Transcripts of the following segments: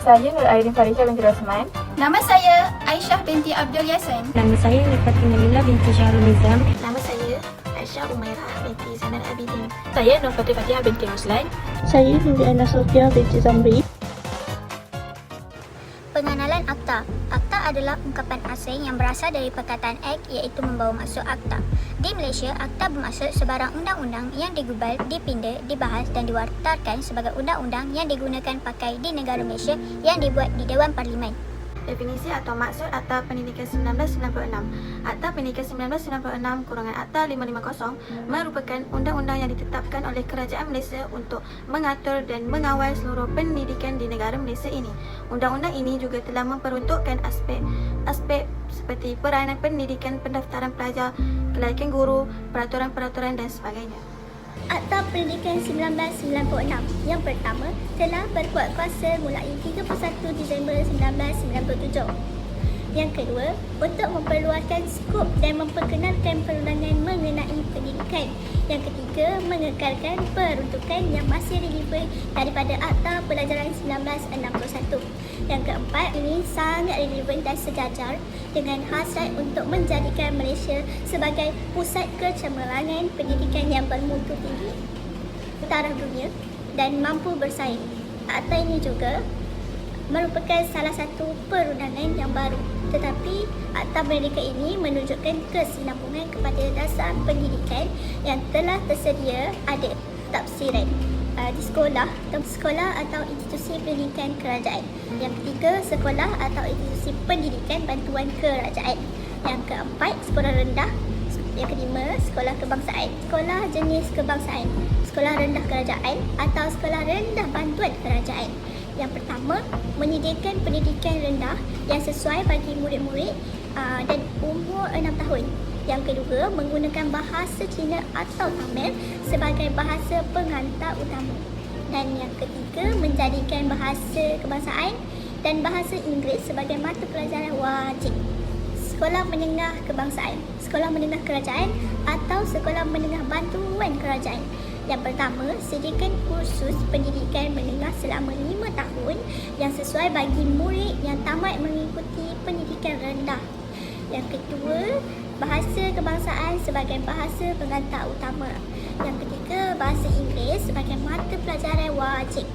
saya Nur Airin Farisha binti Rosman. Nama saya Aisyah binti Abdul Yasin. Nama saya Nifatin Nabila binti Syahrul Nizam. Nama saya Aisyah Umairah binti Zainal Abidin. Saya Nur Fatihah binti Ruslan. Saya Nuriana Sofia binti Zamri. Pengenalan akta. Akta adalah ungkapan asing yang berasal dari perkataan act iaitu membawa maksud akta. Di Malaysia, akta bermaksud sebarang undang-undang yang digubal, dipinda, dibahas dan diwartakan sebagai undang-undang yang digunakan pakai di negara Malaysia yang dibuat di Dewan Parlimen. Definisi atau maksud Akta Pendidikan 1996. Akta Pendidikan 1996 kurangan Akta 550 merupakan undang-undang yang ditetapkan oleh Kerajaan Malaysia untuk mengatur dan mengawal seluruh pendidikan di negara Malaysia ini. Undang-undang ini juga telah memperuntukkan aspek seperti peranan pendidikan, pendaftaran pelajar, kelaikan guru, peraturan-peraturan dan sebagainya. Akta Pendidikan 1996 yang pertama telah berkuat kuasa mulai 31 Disember 1997. Yang kedua, untuk memperluaskan skop dan memperkenalkan perundangan mengenai pendidikan. Yang ketiga, mengekalkan peruntukan yang masih relevan daripada Akta Pelajaran 1961. Yang keempat, ini sangat relevan dan sejajar dengan hasrat untuk menjadikan Malaysia sebagai pusat kecemerlangan pendidikan yang bermutu tinggi taraf dunia dan mampu bersaing. Akta ini juga merupakan salah satu perundangan yang baru, tetapi Akta Pendidikan ini menunjukkan kesinambungan kepada dasar pendidikan yang telah tersedia ada tafsiran di sekolah atau institusi pendidikan kerajaan. Yang ketiga, sekolah atau institusi pendidikan bantuan kerajaan. Yang keempat, sekolah rendah. Yang kelima, sekolah kebangsaan. Sekolah jenis kebangsaan, sekolah rendah kerajaan atau sekolah rendah bantuan kerajaan. Yang pertama, menyediakan pendidikan rendah yang sesuai bagi murid-murid dan umur 6 tahun. Yang kedua, menggunakan bahasa Cina atau Tamil sebagai bahasa penghantar utama. Dan yang ketiga, menjadikan bahasa kebangsaan dan bahasa Inggeris sebagai mata pelajaran wajib. Sekolah menengah kebangsaan, sekolah menengah kerajaan atau sekolah menengah bantuan kerajaan. Yang pertama, sediakan kursus pendidikan menengah selama 5 tahun yang sesuai bagi murid yang tamat mengikuti pendidikan rendah. Yang kedua, bahasa kebangsaan sebagai bahasa penghantar utama. Yang ketiga, bahasa Inggeris sebagai mata pelajaran wajib.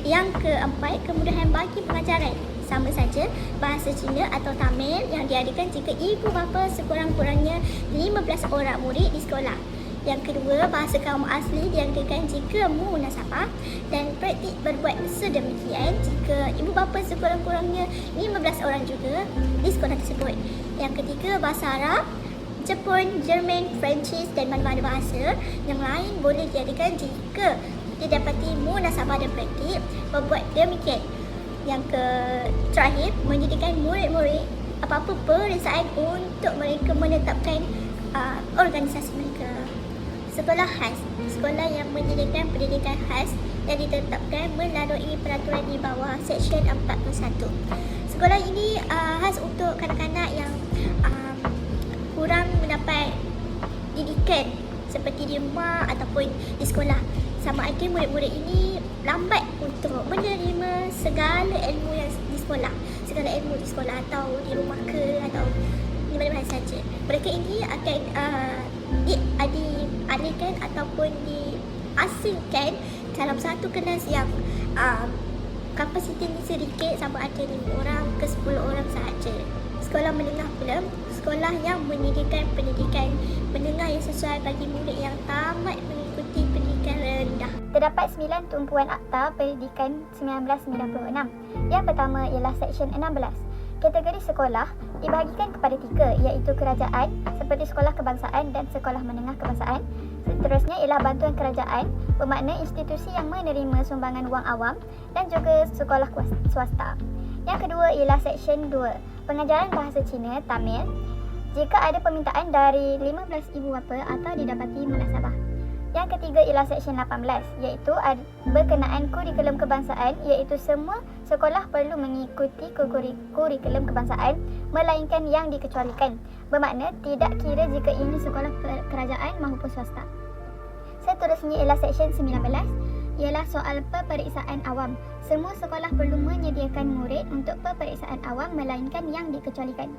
Yang keempat, kemudahan bagi pengajaran. Sama saja, bahasa Cina atau Tamil yang diadakan jika ibu bapa sekurang-kurangnya 15 orang murid di sekolah. Yang kedua, bahasa kaum asli diadakan jika munasabah dan praktik berbuat sedemikian jika ibu bapa sekurang-kurangnya 15 orang juga di sekolah tersebut. Yang ketiga, bahasa Arab, Jepun, Jerman, Perancis dan mana-mana bahasa yang lain boleh diadakan jika didapati munasabah dan praktik berbuat demikian. Yang terakhir, menyediakan murid-murid apa-apa periksaan untuk mereka menetapkan organisasi mereka. Sekolah khas, sekolah yang menyediakan pendidikan khas yang ditetapkan melalui peraturan di bawah Seksyen 41. Sekolah ini khas untuk kanak-kanak yang kurang mendapat didikan seperti di rumah ataupun di sekolah. Sama ada murid-murid ini lambat untuk menerima segala ilmu yang di sekolah, segala ilmu di sekolah atau di rumah ke atau di mana-mana saja. Mereka ini akan dialihkan ataupun diasingkan dalam satu kelas yang kapasitinya sedikit, sama ada 5 orang ke 10 orang sahaja. Sekolah menengah pula, sekolah yang menyediakan pendidikan menengah yang sesuai bagi murid yang tamat mengikuti pendidikan rendah. Terdapat 9 tumpuan Akta Pendidikan 1996. Yang pertama ialah Seksyen 16. Kategori sekolah dibahagikan kepada 3 iaitu kerajaan seperti sekolah kebangsaan dan sekolah menengah kebangsaan. Seterusnya ialah bantuan kerajaan bermakna institusi yang menerima sumbangan wang awam dan juga sekolah swasta. Yang kedua ialah Seksyen 2, pengajaran bahasa Cina Tamil jika ada permintaan dari 15 ibu bapa atau didapati munasabah. Yang ketiga ialah Seksyen 18 iaitu berkenaan kurikulum kebangsaan iaitu semua sekolah perlu mengikuti kurikulum kebangsaan melainkan yang dikecualikan. Bermakna tidak kira jika ini sekolah kerajaan maupun swasta. Seterusnya ialah Seksyen 19 ialah soal peperiksaan awam. Semua sekolah perlu menyediakan murid untuk peperiksaan awam melainkan yang dikecualikan.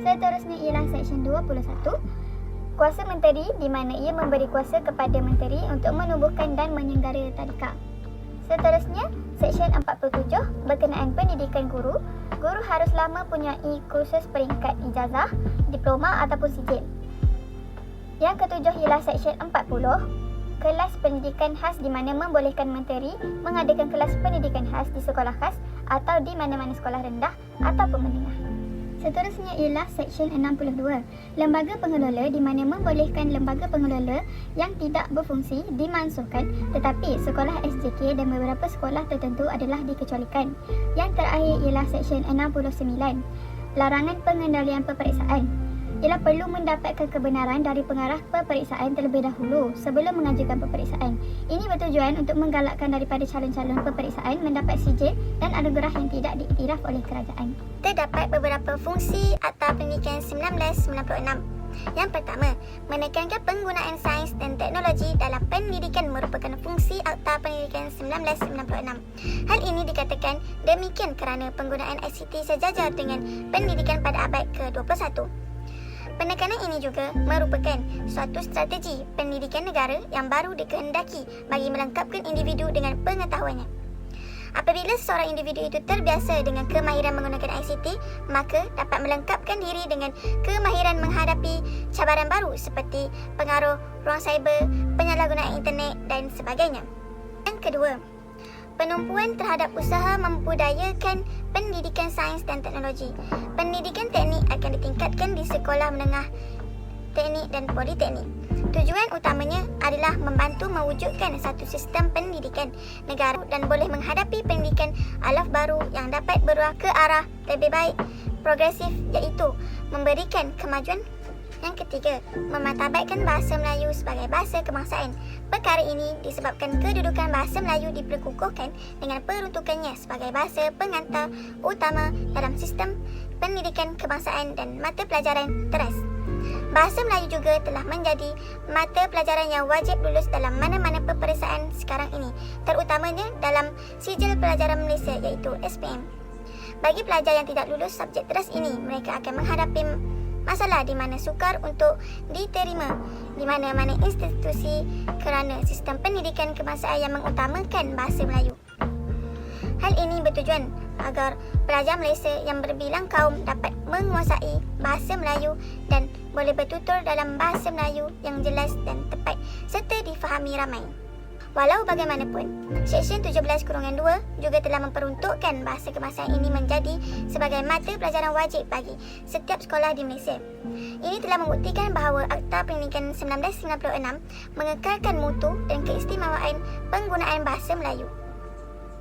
Seterusnya ialah Seksyen 21. Kuasa menteri di mana ia memberi kuasa kepada menteri untuk menubuhkan dan menyenggara tadika. Seterusnya, Seksyen 47 berkenaan pendidikan guru. Guru haruslah mempunyai kursus peringkat ijazah, diploma ataupun sijil. Yang ketujuh ialah Seksyen 40. Kelas pendidikan khas di mana membolehkan menteri mengadakan kelas pendidikan khas di sekolah khas atau di mana-mana sekolah rendah ataupun menengah. Seterusnya ialah Seksyen 62. Lembaga pengelola di mana membolehkan lembaga pengelola yang tidak berfungsi dimansuhkan tetapi sekolah SJK dan beberapa sekolah tertentu adalah dikecualikan. Yang terakhir ialah Seksyen 69. Larangan pengendalian peperiksaan. Ialah perlu mendapatkan kebenaran dari pengarah peperiksaan terlebih dahulu sebelum mengajukan peperiksaan. Ini bertujuan untuk menggalakkan daripada calon-calon peperiksaan mendapat sijil dan anugerah yang tidak diiktiraf oleh kerajaan. Terdapat beberapa fungsi Akta Pendidikan 1996. Yang pertama, menekankan penggunaan sains dan teknologi dalam pendidikan merupakan fungsi Akta Pendidikan 1996. Hal ini dikatakan demikian kerana penggunaan ICT sejajar dengan pendidikan pada abad ke-21. Penekanan ini juga merupakan suatu strategi pendidikan negara yang baru dikehendaki bagi melengkapkan individu dengan pengetahuannya. Apabila seorang individu itu terbiasa dengan kemahiran menggunakan ICT, maka dapat melengkapkan diri dengan kemahiran menghadapi cabaran baru seperti pengaruh ruang cyber, penyalahgunaan internet dan sebagainya. Yang kedua, penumpuan terhadap usaha membudayakan pendidikan sains dan teknologi. Pendidikan teknik akan ditingkatkan di sekolah menengah teknik dan politeknik. Tujuan utamanya adalah membantu mewujudkan satu sistem pendidikan negara dan boleh menghadapi pendidikan alaf baru yang dapat berubah ke arah lebih baik progresif iaitu memberikan kemajuan. Yang ketiga, memartabatkan bahasa Melayu sebagai bahasa kebangsaan. Perkara ini disebabkan kedudukan bahasa Melayu diperkukuhkan dengan peruntukannya sebagai bahasa pengantar utama dalam sistem pendidikan kebangsaan dan mata pelajaran teras. Bahasa Melayu juga telah menjadi mata pelajaran yang wajib lulus dalam mana-mana peperiksaan sekarang ini, terutamanya dalam Sijil Pelajaran Malaysia iaitu SPM. Bagi pelajar yang tidak lulus subjek teras ini, mereka akan menghadapi masalah di mana sukar untuk diterima di mana-mana institusi kerana sistem pendidikan kebangsaan yang mengutamakan bahasa Melayu. Hal ini bertujuan agar pelajar Malaysia yang berbilang kaum dapat menguasai bahasa Melayu dan boleh bertutur dalam bahasa Melayu yang jelas dan tepat serta difahami ramai. Walau bagaimanapun, Seksyen 17-2 juga telah memperuntukkan bahasa kebangsaan ini menjadi sebagai mata pelajaran wajib bagi setiap sekolah di Malaysia. Ini telah membuktikan bahawa Akta Pendidikan 1996 mengekalkan mutu dan keistimewaan penggunaan bahasa Melayu.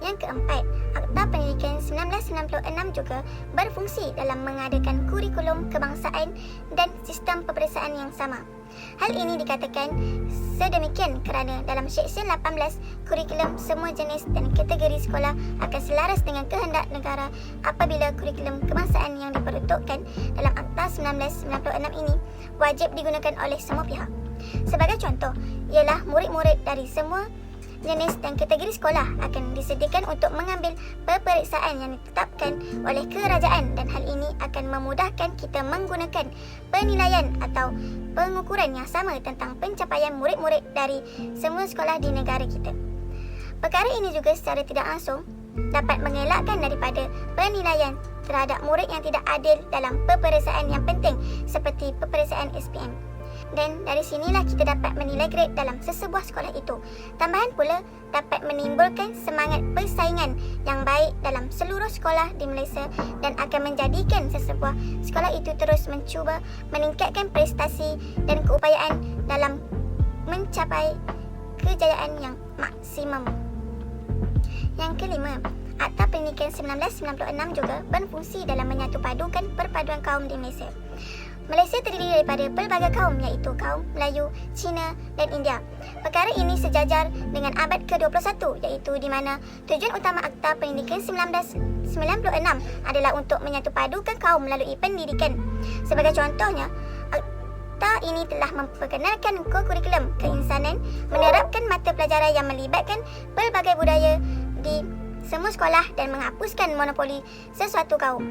Yang keempat, Akta Pendidikan 1996 juga berfungsi dalam mengadakan kurikulum kebangsaan dan sistem peperiksaan yang sama. Hal ini dikatakan sedemikian kerana dalam Seksyen 18, kurikulum semua jenis dan kategori sekolah akan selaras dengan kehendak negara apabila kurikulum kebangsaan yang diperuntukkan dalam Akta 1996 ini wajib digunakan oleh semua pihak. Sebagai contoh, ialah murid-murid dari semua jenis dan kategori sekolah akan disediakan untuk mengambil peperiksaan yang ditetapkan oleh kerajaan dan hal ini akan memudahkan kita menggunakan penilaian atau pengukuran yang sama tentang pencapaian murid-murid dari semua sekolah di negara kita. Perkara ini juga secara tidak langsung dapat mengelakkan daripada penilaian terhadap murid yang tidak adil dalam peperiksaan yang penting seperti peperiksaan SPM. Dan dari sinilah kita dapat menilai grade dalam sesebuah sekolah itu. Tambahan pula dapat menimbulkan semangat persaingan yang baik dalam seluruh sekolah di Malaysia dan akan menjadikan sesebuah sekolah itu terus mencuba meningkatkan prestasi dan keupayaan dalam mencapai kejayaan yang maksimum. Yang kelima, Akta Pendidikan 1996 juga berfungsi dalam menyatupadukan perpaduan kaum di Malaysia. Malaysia terdiri daripada pelbagai kaum iaitu kaum Melayu, Cina dan India. Perkara ini sejajar dengan abad ke-21 iaitu di mana tujuan utama Akta Pendidikan 1996 adalah untuk menyatupadukan kaum melalui pendidikan. Sebagai contohnya, Akta ini telah memperkenalkan kurikulum keinsanan, menerapkan mata pelajaran yang melibatkan pelbagai budaya di semua sekolah dan menghapuskan monopoli sesuatu kaum.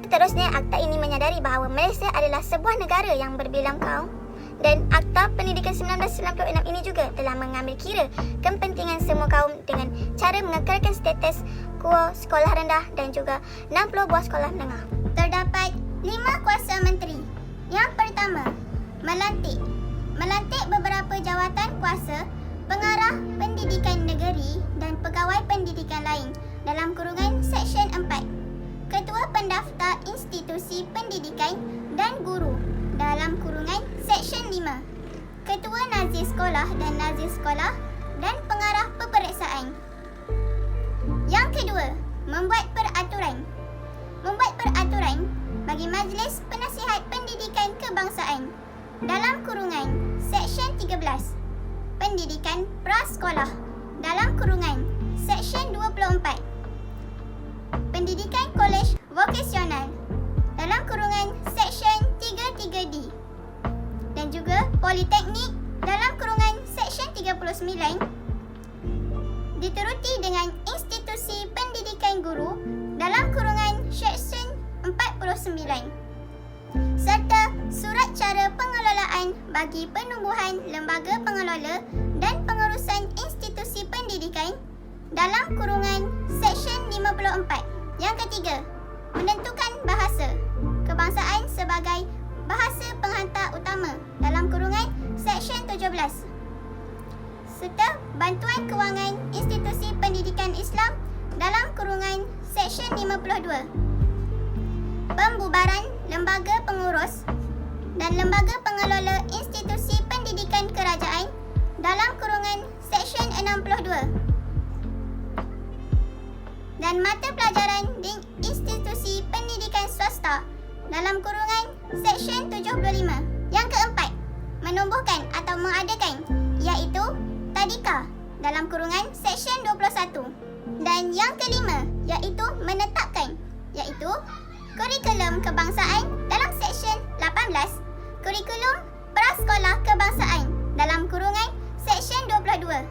Seterusnya, akta ini menyadari bahawa Malaysia adalah sebuah negara yang berbilang kaum dan Akta Pendidikan 1996 ini juga telah mengambil kira kepentingan semua kaum dengan cara mengekalkan status quo sekolah rendah dan juga 60 buah sekolah menengah. Terdapat 5 kuasa menteri. Yang pertama, melantik. Melantik beberapa jawatan kuasa, pengarah pendidikan negeri dan pegawai pendidikan lain dalam kurungan Seksyen 4. Ketua pendaftar institusi pendidikan dan guru dalam kurungan Seksyen 5. Ketua nazir sekolah dan nazir sekolah dan pengarah peperiksaan. Yang kedua, membuat peraturan. Membuat peraturan bagi Majlis Penasihat Pendidikan Kebangsaan dalam kurungan Seksyen 13. Pendidikan prasekolah dalam kurungan Seksyen 24. Pendidikan kolej vokasional dalam kurungan Seksyen 33D. Dan juga politeknik dalam kurungan Seksyen 39. Diteruti dengan institusi pendidikan guru dalam kurungan Seksyen 49. Serta surat cara pengelolaan bagi penumbuhan lembaga pengelola dan pengurusan institusi pendidikan dalam kurungan Seksyen 54. Yang ketiga, menentukan bahasa kebangsaan sebagai bahasa penghantar utama dalam kurungan Seksyen 17. Serta bantuan kewangan institusi pendidikan Islam dalam kurungan Seksyen 52. Pembubaran lembaga pengurus dan lembaga pengelola institusi pendidikan kerajaan dalam kurungan Seksyen 62. Dan mata pelajaran di institusi pendidikan swasta dalam kurungan Seksyen 75. Yang keempat, menumbuhkan atau mengadakan iaitu tadika dalam kurungan Seksyen 21. Dan yang kelima iaitu menetapkan iaitu kurikulum kebangsaan dalam Seksyen 18, kurikulum prasekolah kebangsaan dalam kurungan Seksyen 22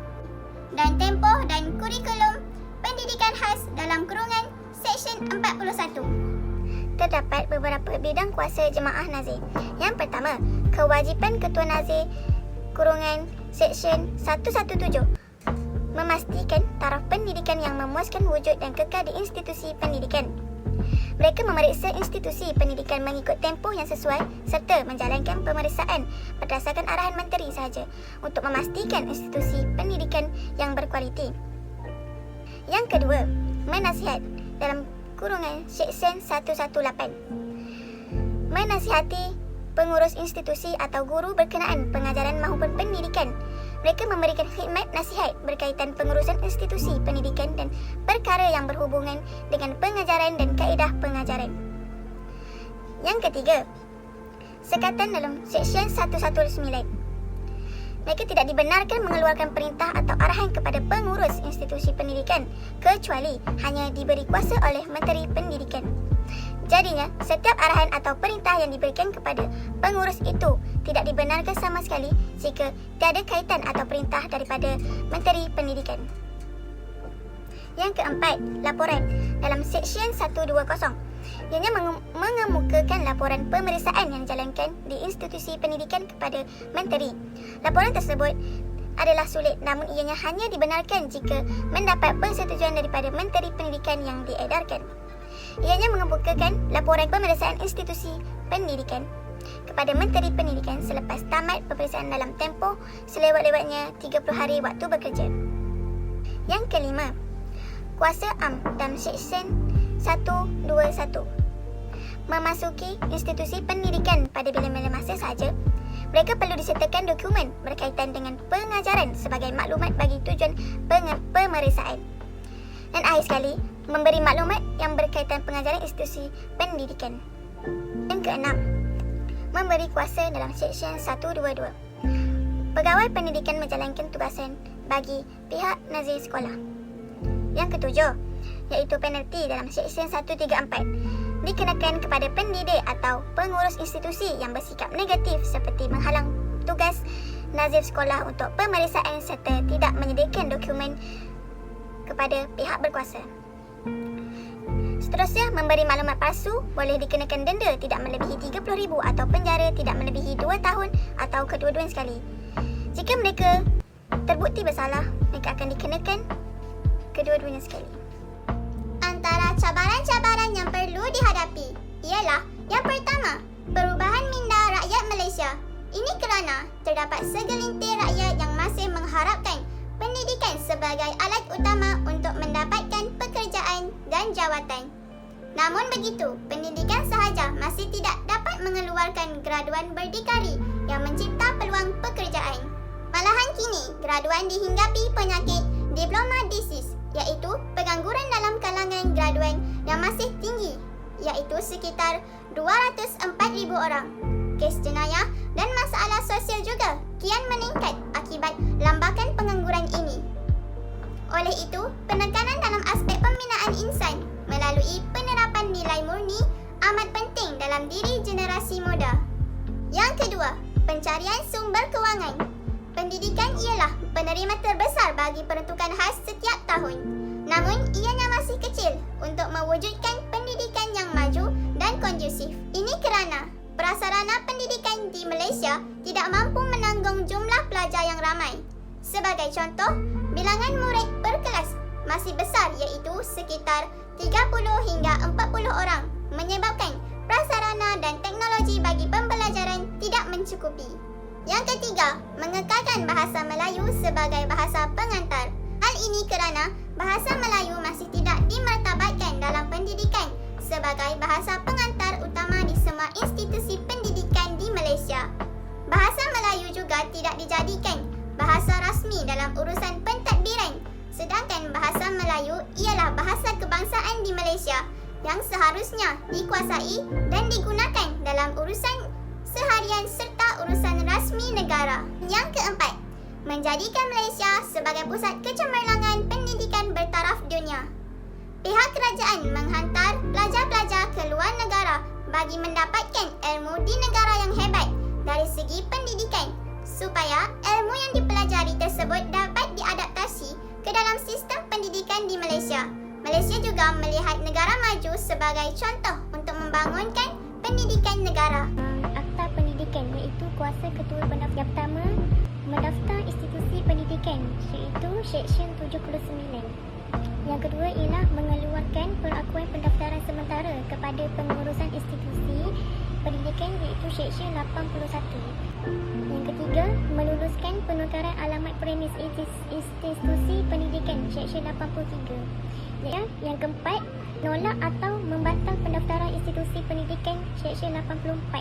dan tempoh dan kurikulum pendidikan khas dalam kurungan Seksyen 41. Terdapat beberapa bidang kuasa jemaah nazir. Yang pertama, kewajipan ketua nazir kurungan Seksyen 117 memastikan taraf pendidikan yang memuaskan wujud dan kekal di institusi pendidikan. Mereka memeriksa institusi pendidikan mengikut tempoh yang sesuai serta menjalankan pemeriksaan berdasarkan arahan menteri sahaja untuk memastikan institusi pendidikan yang berkualiti. Yang kedua, menasihat dalam kurungan Seksyen 118. Menasihati pengurus institusi atau guru berkenaan pengajaran maupun pendidikan. Mereka memberikan khidmat nasihat berkaitan pengurusan institusi pendidikan dan perkara yang berhubungan dengan pengajaran dan kaedah pengajaran. Yang ketiga, sekatan dalam Seksyen 119. Mereka tidak dibenarkan mengeluarkan perintah atau arahan kepada pengurus institusi pendidikan kecuali hanya diberi kuasa oleh Menteri Pendidikan. Jadinya, setiap arahan atau perintah yang diberikan kepada pengurus itu tidak dibenarkan sama sekali jika tiada kaitan atau perintah daripada Menteri Pendidikan. Yang keempat, laporan dalam Seksyen 120. Ianya mengemukakan laporan pemeriksaan yang dijalankan di institusi pendidikan kepada menteri. Laporan tersebut adalah sulit namun ianya hanya dibenarkan jika mendapat persetujuan daripada Menteri Pendidikan yang diedarkan. Ianya mengemukakan laporan pemeriksaan institusi pendidikan kepada Menteri Pendidikan selepas tamat pemeriksaan dalam tempoh selewat-lewatnya 30 hari waktu bekerja. Yang kelima, kuasa am dalam Seksyen 121. Memasuki institusi pendidikan pada bila-bila masa sahaja, mereka perlu disertakan dokumen berkaitan dengan pengajaran sebagai maklumat bagi tujuan pemeriksaan. Dan akhir sekali, memberi maklumat yang berkaitan pengajaran institusi pendidikan. Yang keenam, memberi kuasa dalam Seksyen 122. Pegawai pendidikan menjalankan tugasan bagi pihak nazir sekolah. Yang ketujuh, iaitu penalti dalam Seksyen 134. dikenakan kepada pendidik atau pengurus institusi yang bersikap negatif seperti menghalang tugas nazir sekolah untuk pemeriksaan serta tidak menyediakan dokumen kepada pihak berkuasa. Seterusnya, memberi maklumat palsu boleh dikenakan denda tidak melebihi RM30,000 atau penjara tidak melebihi 2 tahun atau kedua-duanya sekali. Jika mereka terbukti bersalah, mereka akan dikenakan kedua-duanya sekali. Antara cabaran-cabaran yang perlu dihadapi ialah yang pertama, perubahan minda rakyat Malaysia. Ini kerana terdapat segelintir rakyat yang masih mengharapkan pendidikan sebagai alat utama untuk mendapatkan pekerjaan dan jawatan. Namun begitu, pendidikan sahaja masih tidak dapat mengeluarkan graduan berdikari yang mencipta peluang pekerjaan. Malahan kini, graduan dihinggapi penyakit diploma disease, iaitu pengangguran dalam kalangan graduan yang masih tinggi, iaitu sekitar 204,000 orang. Kes jenayah dan masalah sosial juga kian meningkat akibat lambakan pengangguran ini. Oleh itu, penekanan dalam aspek pembinaan insan melalui penerapan nilai murni amat penting dalam diri generasi muda. Yang kedua, pencarian sumber kewangan. Pendidikan ialah penerima terbesar bagi peruntukan khas setiap tahun. Namun, ianya masih kecil untuk mewujudkan pendidikan yang maju dan kondusif. Ini kerana prasarana pendidikan di Malaysia tidak mampu menanggung jumlah pelajar yang ramai. Sebagai contoh, bilangan murid per kelas masih besar iaitu sekitar 30 hingga 40 orang, menyebabkan prasarana dan teknologi bagi pembelajaran tidak mencukupi. Yang ketiga, mengekalkan bahasa Melayu sebagai bahasa pengantar. Hal ini kerana bahasa Melayu masih tidak dimartabatkan dalam pendidikan sebagai bahasa pengantar utama di semua institusi pendidikan di Malaysia. Bahasa Melayu juga tidak dijadikan bahasa rasmi dalam urusan pentadbiran, sedangkan bahasa Melayu ialah bahasa kebangsaan di Malaysia yang seharusnya dikuasai dan digunakan dalam urusan seharian serta urusan rasmi negara. Yang keempat, menjadikan Malaysia sebagai pusat kecemerlangan pendidikan bertaraf dunia. Pihak kerajaan menghantar pelajar-pelajar ke luar negara bagi mendapatkan ilmu di negara yang hebat dari segi pendidikan, supaya ilmu yang dipelajari tersebut dapat diadaptasi ke dalam sistem pendidikan di Malaysia. Malaysia juga melihat negara maju sebagai contoh untuk membangunkan pendidikan negara. Akta pendidikan iaitu kuasa ketua pendaftar. Yang pertama, mendaftar institusi pendidikan iaitu Seksyen 79. Yang kedua ialah mengeluarkan perakuan pendaftaran sementara kepada pengurusan institusi pendidikan iaitu Seksyen 81. Yang ketiga, meluluskan penukaran alamat premis institusi pendidikan Seksyen 83. Yang keempat, menolak atau membatal pendaftaran institusi pendidikan Seksyen 84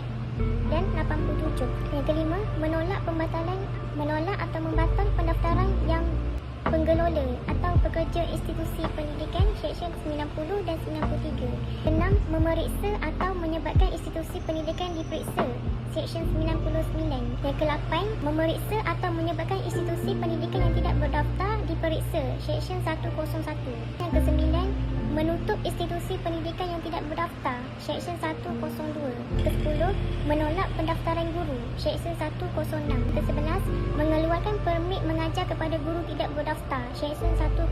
dan 87. Yang kelima, menolak atau membatal pendaftaran yang penggelola atau pekerja institusi pendidikan Seksyen 90 dan 93. Enam, memeriksa atau menyebabkan institusi pendidikan diperiksa Seksyen 99. Yang ke-8, memeriksa atau menyebabkan institusi pendidikan yang tidak berdaftar diperiksa Seksyen 101. Yang ke-9, menutup institusi pendidikan yang tidak berdaftar Seksyen 102. Ke-10, menolak pendaftaran guru Seksyen 106. Ke-11, mengeluarkan permit mengajar kepada guru tidak berdaftar Seksyen 106.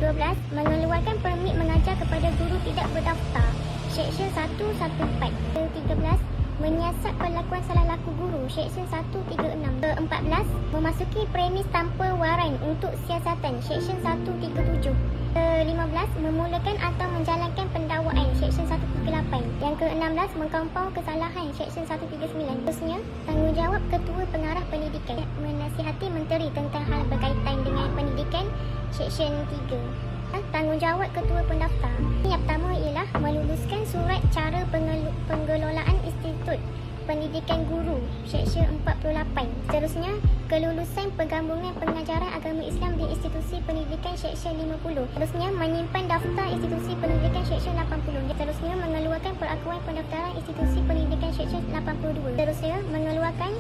12, mengeluarkan permit mengajar kepada guru tidak berdaftar Seksyen 114. Ke-13, menyiasat perlakuan salah laku guru Seksyen 136. Ke-14, memasuki premis tanpa waran untuk siasatan Seksyen 137. Ke-15, memulakan atau menjalankan pendakwaan Seksyen 138. Yang ke-16, mengkompau kesalahan Seksyen 139. Terusnya, tanggungjawab Ketua Pengarah Pendidikan menasihati menteri tentang hal berkaitan dengan pendidikan Seksyen 3. Tanggungjawab Ketua Pendaftar. Yang pertama ialah meluluskan surat cara pengelolaan Institut Pendidikan Guru Seksyen 48. Seterusnya, kelulusan penggabungan pengajaran agama Islam di institusi pendidikan Seksyen 50. Seterusnya, menyimpan daftar institusi pendidikan Seksyen 80. Seterusnya, mengeluarkan perakuan pendaftaran institusi pendidikan Seksyen 82. Seterusnya, mengeluarkan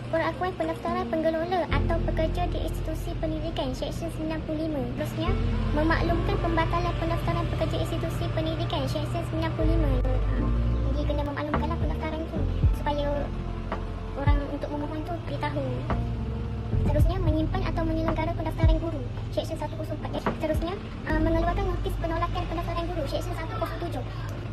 Perakuan pendaftaran penggelola atau pekerja di institusi pendidikan Seksyen 95. Terusnya, memaklumkan pembatalan pendaftaran pekerja institusi pendidikan Seksyen 95. Jadi kena memaklumkanlah pendaftaran tu supaya orang untuk memohon tu beritahu. Seterusnya, menyimpan atau menyelenggara pendaftaran guru Seksyen 104. Seterusnya, mengeluarkan notis penolakan pendaftaran guru Seksyen 107.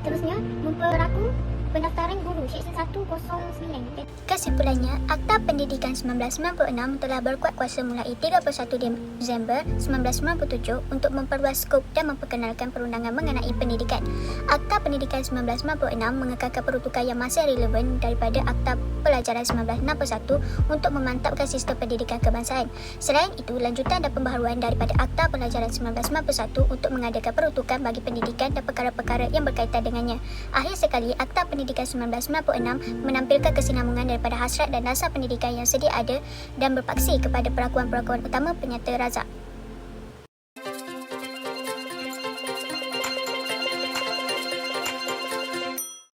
Seterusnya, memperaku pendaftaran guru Seksyen 109. Kesimpulannya, Akta Pendidikan 1996 telah berkuat kuasa mulai 31 Disember 1997 untuk memperluas skop dan memperkenalkan perundangan mengenai pendidikan. Akta Pendidikan 1996 mengekalkan peruntukan yang masih relevan daripada Akta Pelajaran 1961 untuk memantapkan sistem pendidikan kebangsaan. Selain itu, lanjutan dan pembaharuan daripada Akta Pelajaran 1991 untuk mengadakan peruntukan bagi pendidikan dan perkara-perkara yang berkaitan dengannya. Akhir sekali, Akta Pendidikan 1996 menampilkan kesinambungan daripada hasrat dan dasar pendidikan yang sedia ada dan berpaksi kepada perakuan-perakuan utama penyata razak.